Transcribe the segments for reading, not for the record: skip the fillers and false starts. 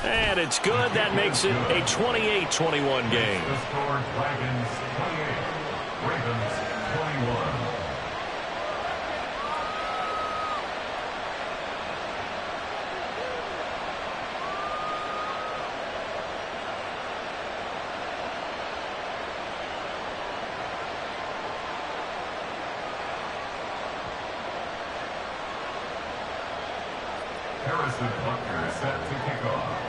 And it's good. That makes it a 28-21 game. The score, Dragons 28, Ravens 21. Harrison Butker set to kick off.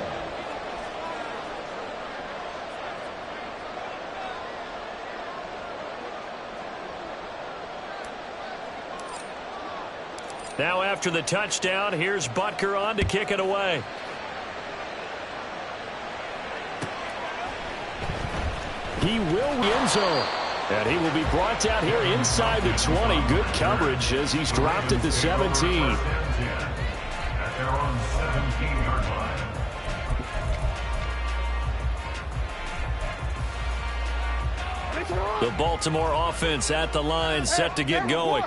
Now after the touchdown, here's Butker on to kick it away. He will end zone. And he will be brought down here inside the 20. Good coverage as he's dropped at the 17. At their own 17-yard line. The Baltimore offense at the line, set to get going.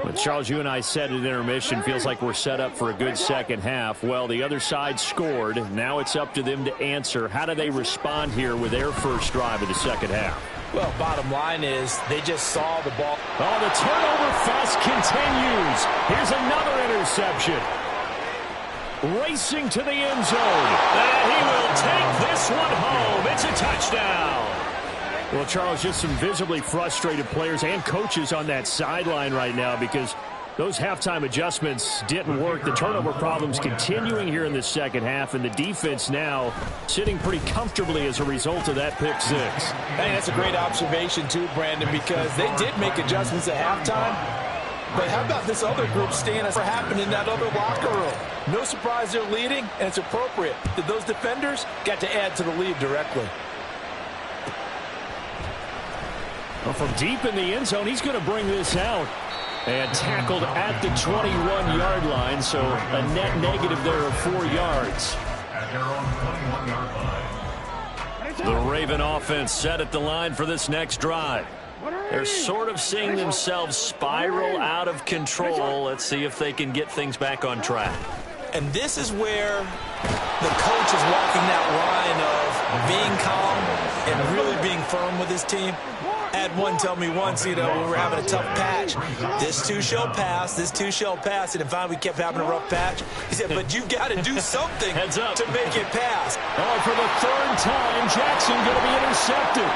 Well, Charles, you and I said at intermission, feels like we're set up for a good second half. Well, the other side scored. Now it's up to them to answer. How do they respond here with their first drive of the second half? Well, bottom line is they just saw the ball. Oh, the turnover fest continues. Here's another interception. Racing to the end zone. And he will take this one home. It's a touchdown. Well, Charles, just some visibly frustrated players and coaches on that sideline right now because those halftime adjustments didn't work. The turnover problems continuing here in the second half, and the defense now sitting pretty comfortably as a result of that pick six. Hey, that's a great observation too, Brandon, because they did make adjustments at halftime. But how about this other group staying as happened in that other locker room? No surprise they're leading, and it's appropriate that those defenders got to add to the lead directly. Well, from deep in the end zone, he's going to bring this out. And tackled at the 21-yard line, so a net negative there of 4 yards. At their own 21-yard line. The Raven offense set at the line for this next drive. They're sort of seeing themselves spiral out of control. Let's see if they can get things back on track. And this is where the coach is walking that line of being calm and really being firm with his team. I had one tell me once, when we were having a tough patch, this too shall pass, this too shall pass, and finally we kept having a rough patch. He said, but you've got to do something to make it pass. Oh, for the third time, Jackson going to be intercepted.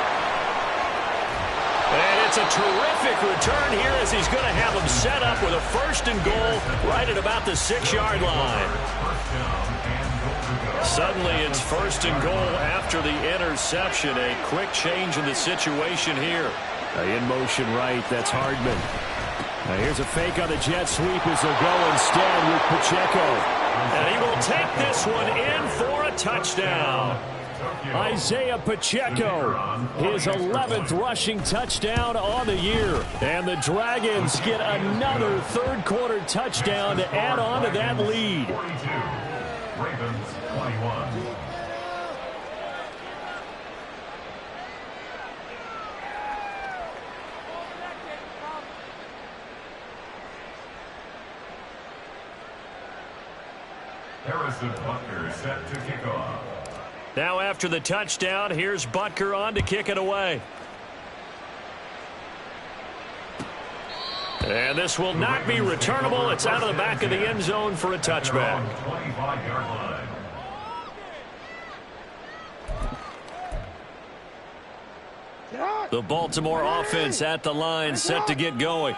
And it's a terrific return here as he's going to have him set up with a first and goal right at about the 6-yard line. Suddenly it's first and goal after the interception. A quick change in the situation here. In motion right, that's Hardman. Now here's a fake on the jet sweep as they'll go instead with Pacheco. And he will take this one in for a touchdown. Isaiah Pacheco, his 11th rushing touchdown on the year. And the Dragons get another third-quarter touchdown to add on to that lead. 42, Ravens 21. Harrison Butker set to kick off. Now after the touchdown, here's Butker on to kick it away. And this will not be returnable. It's out of the back of the end zone for a touchback. 25-yard line. The Baltimore offense at the line, set to get going.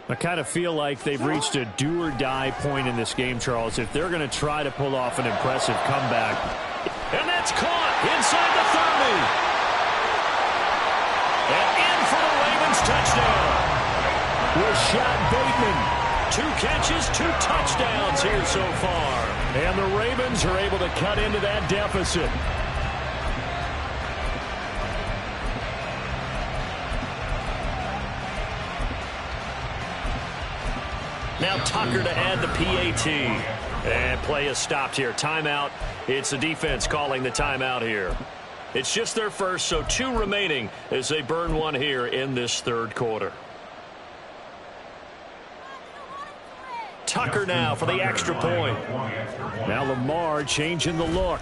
I kind of feel like they've reached a do-or-die point in this game, Charles, if they're going to try to pull off an impressive comeback. And that's caught inside the 30. And in for the Ravens touchdown. Rashad Bateman. 2 catches, 2 touchdowns here so far. And the Ravens are able to cut into that deficit. Now Tucker to add the PAT. And play is stopped here. Timeout. It's the defense calling the timeout here. It's just their first, so 2 remaining as they burn one here in this third quarter. Tucker now for the extra point. Now Lamar changing the look.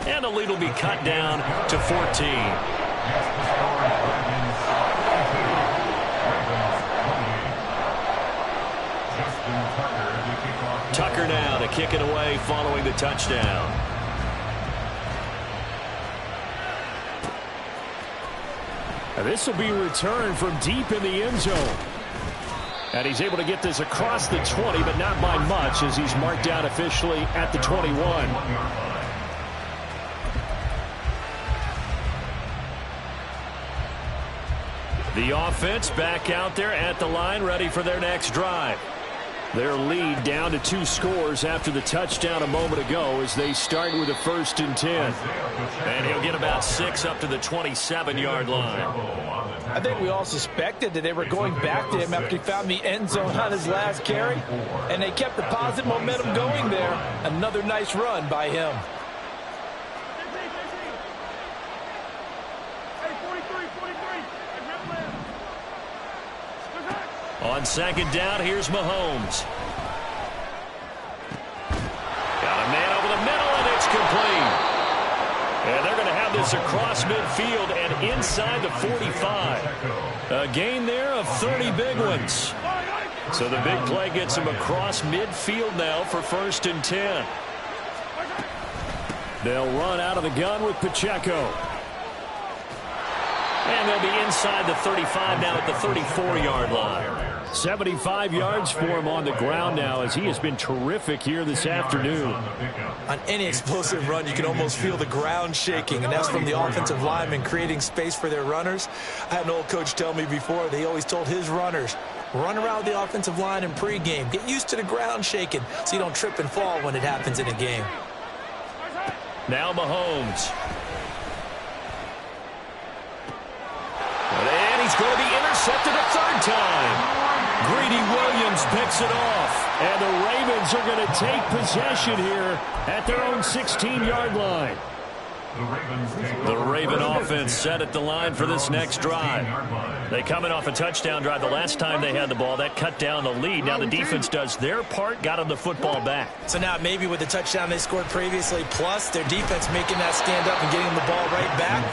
And the lead will be cut down to 14. Tucker now to kick it away following the touchdown. And this will be returned from deep in the end zone. And he's able to get this across the 20, but not by much as he's marked out officially at the 21. The offense back out there at the line, ready for their next drive. Their lead down to 2 scores after the touchdown a moment ago as they start with a 1st and 10. And he'll get about 6 up to the 27-yard line. I think we all suspected that they were going back to him after he found the end zone on his last carry. And they kept the positive momentum going there. Another nice run by him. On 2nd down, here's Mahomes. Got a man over the middle, and it's complete. And they're going to have this across midfield and inside the 45. A gain there of 30 big ones. So the big play gets him across midfield now for 1st and 10. They'll run out of the gun with Pacheco. And they'll be inside the 35 now at the 34-yard line. 75 yards for him on the ground now as he has been terrific here this afternoon. On any explosive run, you can almost feel the ground shaking, and that's from the offensive linemen creating space for their runners. I had an old coach tell me before, they always told his runners, run around the offensive line in pregame. Get used to the ground shaking so you don't trip and fall when it happens in a game. Now Mahomes. And he's going to be intercepted a 3rd time. Greedy Williams picks it off. And the Ravens are going to take possession here at their own 16-yard line. The Raven offense set at the line for this next drive. They coming off a touchdown drive the last time they had the ball. That cut down the lead. Now the defense does their part, got them the football back. So now maybe with the touchdown they scored previously, plus their defense making that stand up and getting the ball right back,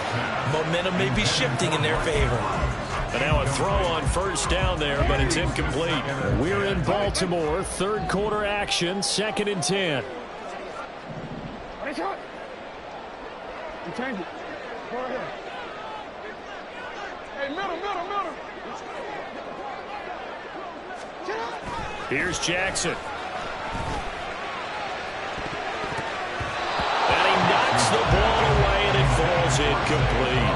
momentum may be shifting in their favor. And now a throw on 1st down there, but it's incomplete. We're in Baltimore, 3rd quarter action, 2nd and 10. Change it. Go ahead. Hey, middle. Here's Jackson. And he knocks the ball away, and it falls incomplete.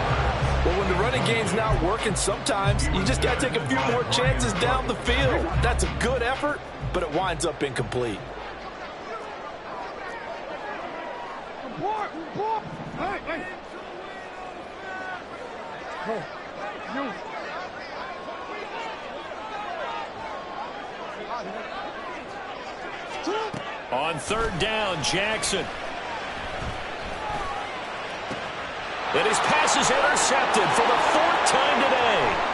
Well, when the running game's not working, sometimes you just got to take a few more chances down the field. That's a good effort, but it winds up incomplete. Hey. Go. You. On 3rd down, Jackson. And his pass is intercepted for the 4th time today.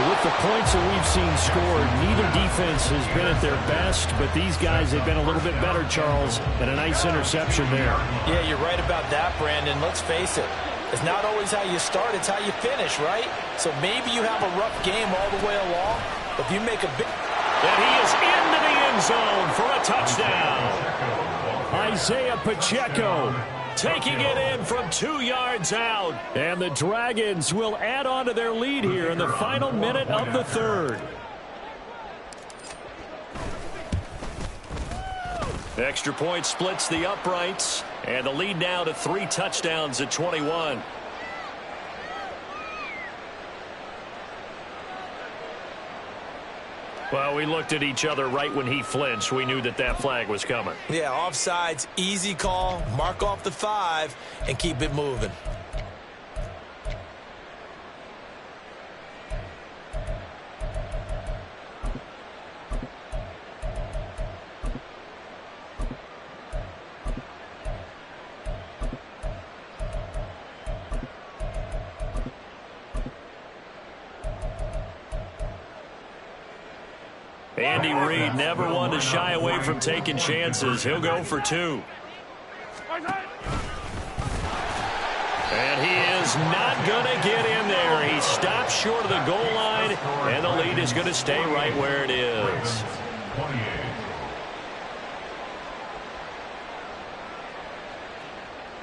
With the points that we've seen scored, neither defense has been at their best, but these guys have been a little bit better, Charles, and a nice interception there. Yeah, you're right about that, Brandon. Let's face it. It's not always how you start, it's how you finish, right? So maybe you have a rough game all the way along, but if you make a big... And he is into the end zone for a touchdown. Isaiah Pacheco taking it in from 2 yards out. And the Dragons will add on to their lead here in the final minute of the 3rd. Extra point splits the uprights. And the lead now to 3 touchdowns at 21. Well, we looked at each other right when he flinched. We knew that that flag was coming. Yeah, offsides, easy call, mark off the 5, and keep it moving. Andy Reid never one to shy away from taking chances. He'll go for 2. And he is not going to get in there. He stops short of the goal line, and the lead is going to stay right where it is. 28.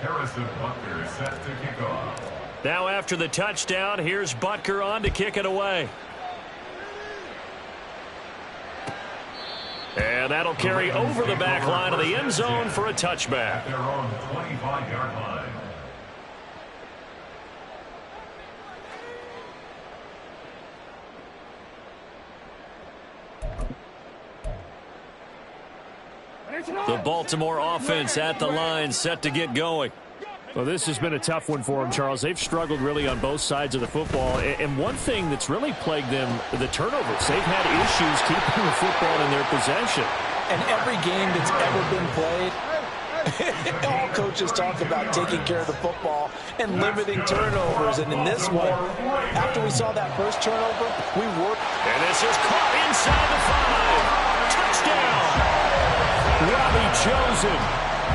Harrison Butker set to kick off. Now after the touchdown, here's Butker on to kick it away. And that'll carry over the back line of the end zone for a touchback. At their own 25-yard line. The Baltimore offense at the line, set to get going. Well, this has been a tough one for them, Charles. They've struggled really on both sides of the football. And one thing that's really plagued them, the turnovers. They've had issues keeping the football in their possession. And every game that's ever been played, all coaches talk about taking care of the football and limiting turnovers. And in this one, after we saw that first turnover, we worked. And this is caught inside the 5. Touchdown! Robbie Chosen.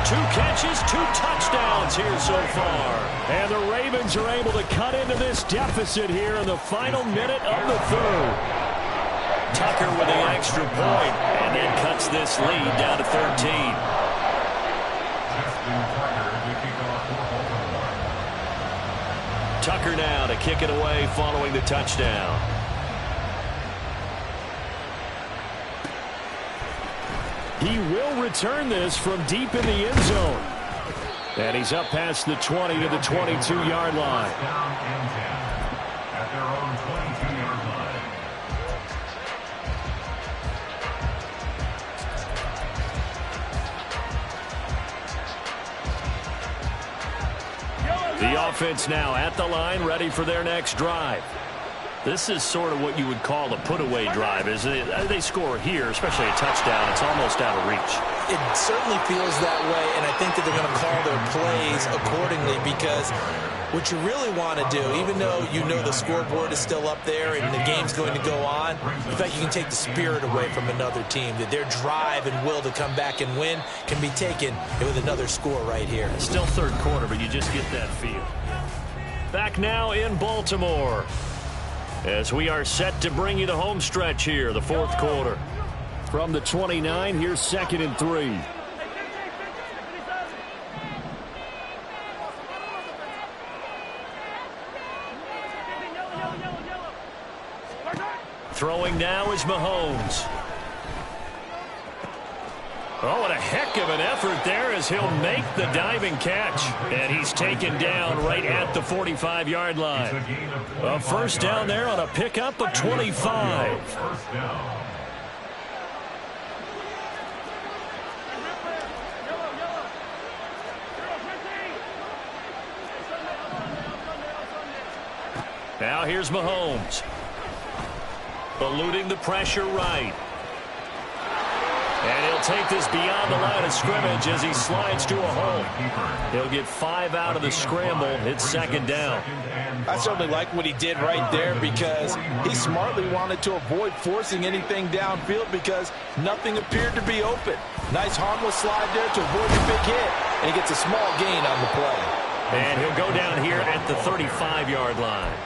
2 catches, 2 touchdowns here so far. And the Ravens are able to cut into this deficit here in the final minute of the third. Tucker with the extra point, and that cuts this lead down to 13. Tucker now to kick it away following the touchdown. He will return this from deep in the end zone. And he's up past the 20 to the 22-yard line. Down and 10 at their own 22-yard line. The offense now at the line, ready for their next drive. This is sort of what you would call a put-away drive, isn't it? They score here, especially a touchdown. It's almost out of reach. It certainly feels that way, and I think that they're going to call their plays accordingly, because what you really want to do, even though you know the scoreboard is still up there and the game's going to go on, in fact, you can take the spirit away from another team, that their drive and will to come back and win can be taken with another score right here. Still third quarter, but you just get that feel. Back now in Baltimore, as we are set to bring you the home stretch here, the fourth quarter. From the 29, here's 2nd and 3. Throwing now is Mahomes. Oh, what a heck of an effort there as he'll make the diving catch. And he's taken down right at the 45-yard line. A first down there on a pickup of 25. First down. Now here's Mahomes. Eluding the pressure right. And he'll take this beyond the line of scrimmage as he slides to a hole. He'll get 5 out of the scramble. It's 2nd down. I certainly like what he did right there, because he smartly wanted to avoid forcing anything downfield because nothing appeared to be open. Nice harmless slide there to avoid the big hit, and he gets a small gain on the play. And he'll go down here at the 35-yard line.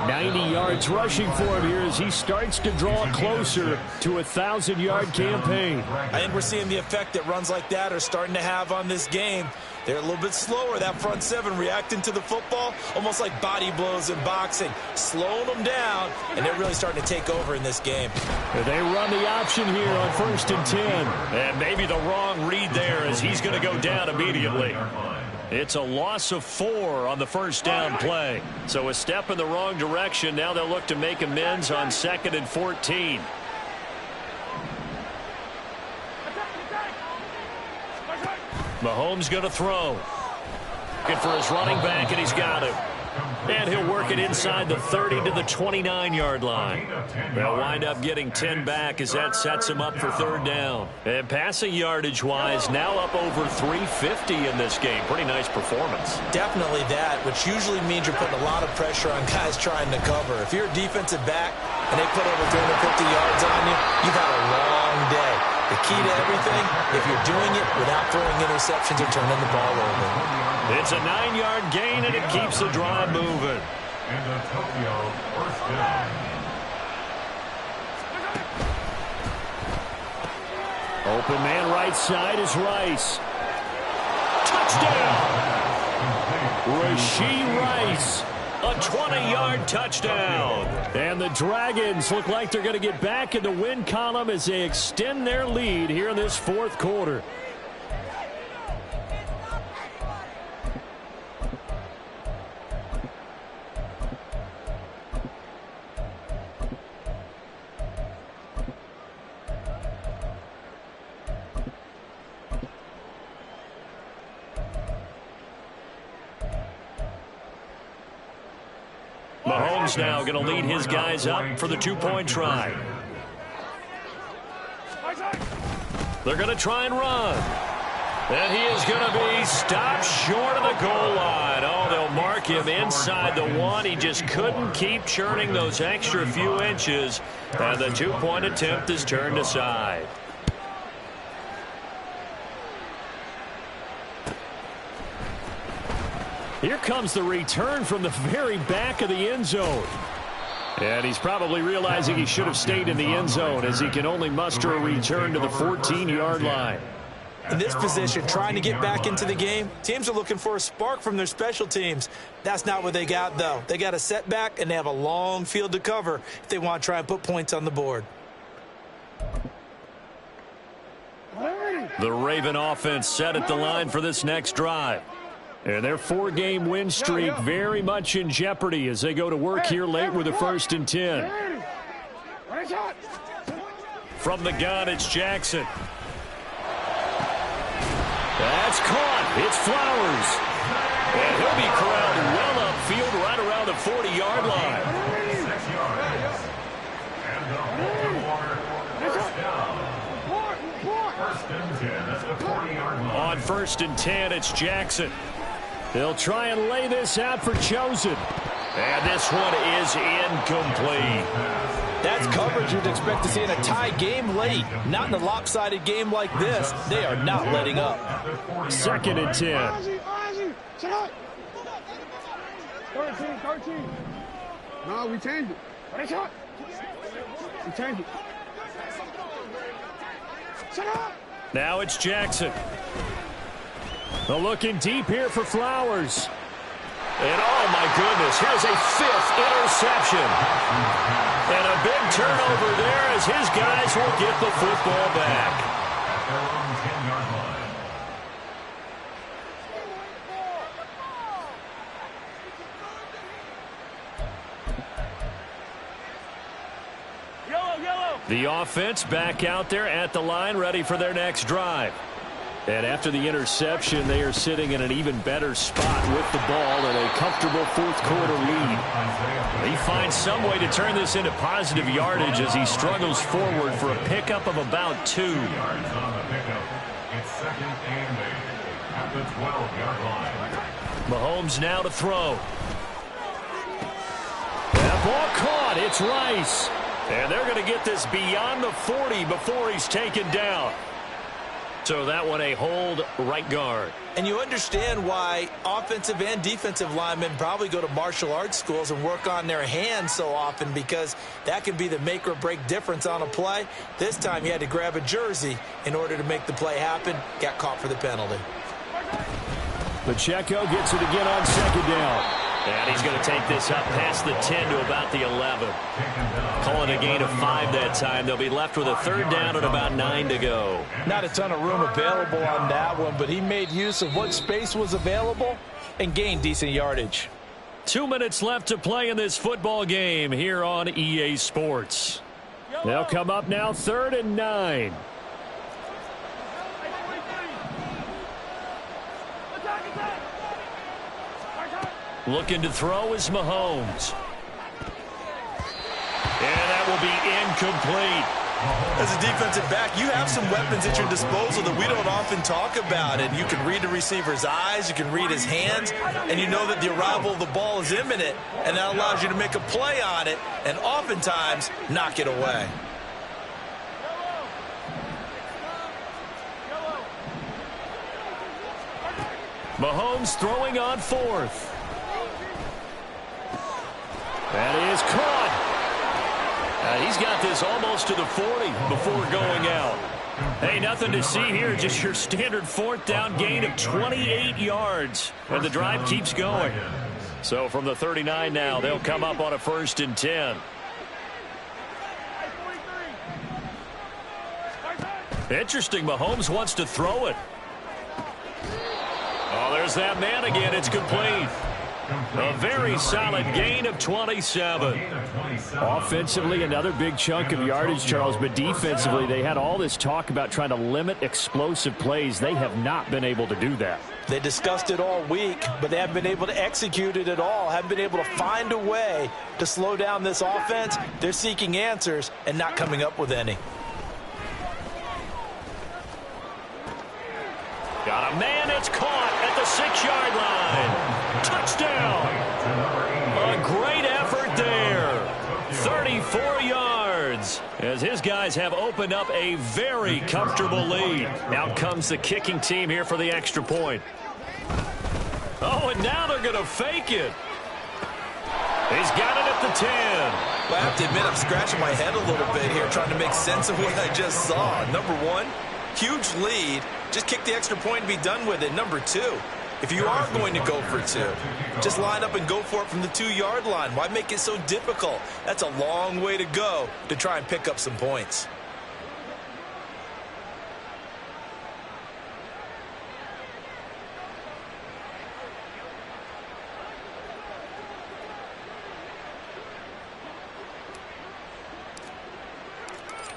90 yards rushing for him here as he starts to draw closer to a 1,000-yard campaign. I think we're seeing the effect that runs like that are starting to have on this game. They're a little bit slower, that front seven, reacting to the football, almost like body blows in boxing, slowing them down, and they're really starting to take over in this game. They run the option here on 1st and 10. And maybe the wrong read there as he's going to go down immediately. It's a loss of 4 on the first down play. So a step in the wrong direction. Now they'll look to make amends on 2nd and 14. Mahomes going to throw. Looking for his running back, and he's got him. And he'll work it inside the 30 to the 29-yard line. They'll wind up getting 10 back as that sets him up for 3rd down. And passing yardage-wise, now up over 350 in this game. Pretty nice performance. Definitely that, which usually means you're putting a lot of pressure on guys trying to cover. If you're a defensive back and they put over 350 yards on you, you've had a long key to everything if you're doing it without throwing interceptions or turning the ball over. It's a 9-yard gain, and it keeps the drive moving. And the Tokyo first down. Open man right side is Rice. Touchdown! Rashee Rice. A 20-yard touchdown. And the Dragons look like they're going to get back in the win column as they extend their lead here in this fourth quarter. Mahomes now going to lead his guys up for the two-point try. They're going to try and run. And he is going to be stopped short of the goal line. Oh, they'll mark him inside the one. He just couldn't keep churning those extra few inches. And the two-point attempt is turned aside. Here comes the return from the very back of the end zone. And he's probably realizing he should have stayed in the end zone as he can only muster a return to the 14-yard line. In this position, trying to get back into the game, teams are looking for a spark from their special teams. That's not what they got, though. They got a setback, and they have a long field to cover if they want to try and put points on the board. The Raven offense set at the line for this next drive. And their 4-game win streak very much in jeopardy as they go to work here late with a 1st and 10. From the gun, it's Jackson. That's caught. It's Flowers. And he'll be corralled well upfield right around the 40-yard line. 6 yards. And the Baltimore first down. First and 10 at the 40-yard line. On 1st and 10, it's Jackson. They'll try and lay this out for Chosen. And this one is incomplete. That's coverage you'd expect to see in a tie game late. Not in a lopsided game like this. They are not letting up. 2nd and 10. 13. No, we changed it. We changed it. Now it's Jackson. They're looking deep here for Flowers. And oh my goodness, here's a 5th interception. And a big turnover there as his guys will get the football back. At their own 10-yard line. The offense back out there at the line, ready for their next drive. And after the interception, they are sitting in an even better spot with the ball and a comfortable fourth-quarter lead. He finds some way to turn this into positive yardage as he struggles forward for a pickup of about 2. Yards on the pickup. It's 2nd and 8 at the 12-yard line. Mahomes now to throw. That ball caught. It's Rice. And they're going to get this beyond the 40 before he's taken down. So that one a hold right guard. And you understand why offensive and defensive linemen probably go to martial arts schools and work on their hands so often, because that can be the make or break difference on a play. This time he had to grab a jersey in order to make the play happen. Got caught for the penalty. Pacheco gets it again on 2nd down. And he's going to take this up past the 10 to about the 11. Calling a gain of 5 that time. They'll be left with a 3rd down and about 9 to go. Not a ton of room available on that one, but he made use of what space was available and gained decent yardage. 2 minutes left to play in this football game here on EA Sports. They'll come up now 3rd and 9. Looking to throw is Mahomes. And that will be incomplete. As a defensive back, you have some weapons at your disposal that we don't often talk about. And you can read the receiver's eyes, you can read his hands, and you know that the arrival of the ball is imminent, and that allows you to make a play on it and oftentimes knock it away. Mahomes throwing on fourth. That is caught. He's got this almost to the 40 before going out. Hey, nothing to see here. Just your standard fourth down gain of 28 yards. And the drive keeps going. So from the 39 now, they'll come up on a 1st and 10. Interesting. Mahomes wants to throw it. Oh, there's that man again. It's complete. A very solid gain of 27. Offensively, another big chunk of yardage, Charles, but defensively, they had all this talk about trying to limit explosive plays. They have not been able to do that. They discussed it all week, but they haven't been able to execute it at all, haven't been able to find a way to slow down this offense. They're seeking answers and not coming up with any. Got a man, it's caught at the 6-yard line. Touchdown. A great effort there. 34 yards as his guys have opened up a very comfortable lead. Out comes the kicking team here for the extra point. Oh, and now they're going to fake it. He's got it at the 10. Well, I have to admit, I'm scratching my head a little bit here trying to make sense of what I just saw. Number one, huge lead. Just kick the extra point and be done with it. Number two, if you are going to go for two, just line up and go for it from the 2-yard line. Why make it so difficult? That's a long way to go to try and pick up some points.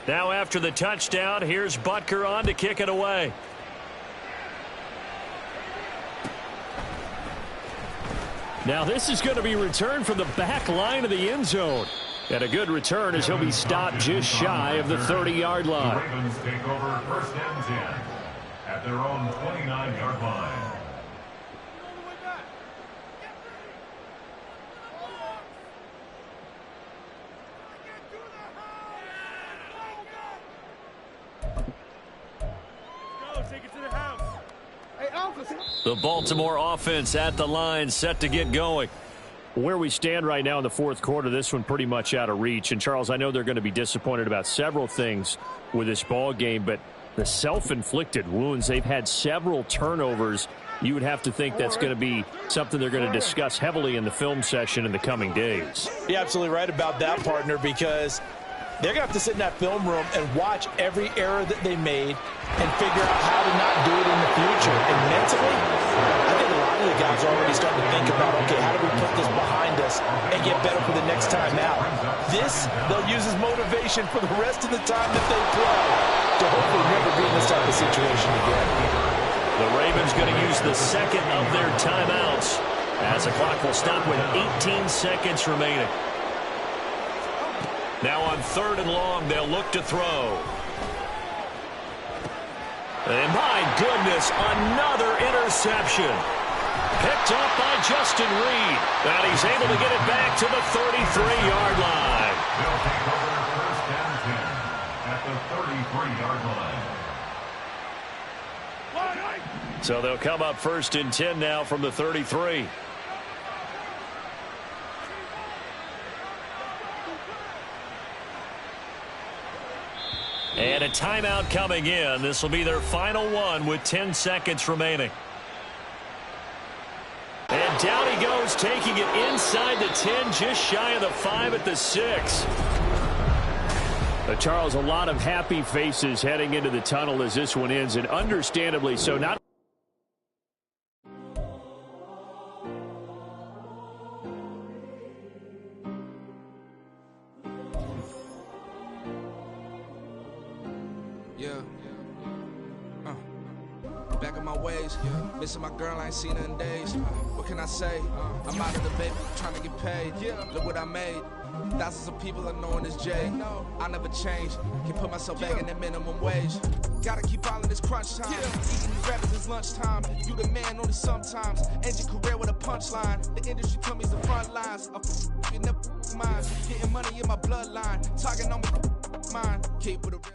Now after the touchdown, here's Butker on to kick it away. Now this is going to be returned from the back line of the end zone. And a good return as he'll be stopped just shy of the 30-yard line. The Ravens take over 1st and 10 at their own 29-yard line. The Baltimore offense at the line, set to get going. Where we stand right now in the 4th quarter, this one pretty much out of reach. And, Charles, I know they're going to be disappointed about several things with this ball game, but the self-inflicted wounds, they've had several turnovers. You would have to think that's going to be something they're going to discuss heavily in the film session in the coming days. You're absolutely right about that, partner, because they're going to have to sit in that film room and watch every error that they made and figure out how to not do it in the future. And mentally, I think a lot of the guys are already starting to think about, okay, how do we put this behind us and get better for the next time out? This, they'll use as motivation for the rest of the time that they play to hopefully never be in this type of situation again. The Ravens going to use the second of their timeouts as the clock will stop with 18 seconds remaining. Now on 3rd and long, they'll look to throw. And my goodness, another interception. Picked up by Justin Reed. And he's able to get it back to the 33-yard line. They'll take over 1st and 10 at the 33-yard line. So they'll come up 1st and 10 now from the 33. And a timeout coming in. This will be their final one with 10 seconds remaining. And down he goes, taking it inside the 10, just shy of the 5 at the 6. Charles, a lot of happy faces heading into the tunnel as this one ends, and understandably so. Not back in my ways, missing my girl, I ain't seen her in days. What can I say? I'm out of the baby, trying to get paid. Look what I made. Thousands of people are knowing this Jay. I never change. Can put myself back in that minimum wage. Gotta keep all in this crunch time. Eating these rappers is lunchtime. You the man only sometimes. End your career with a punchline. The industry told me the front lines. You never mine. Getting money in my bloodline. Talking on my mind. Keep with a rip.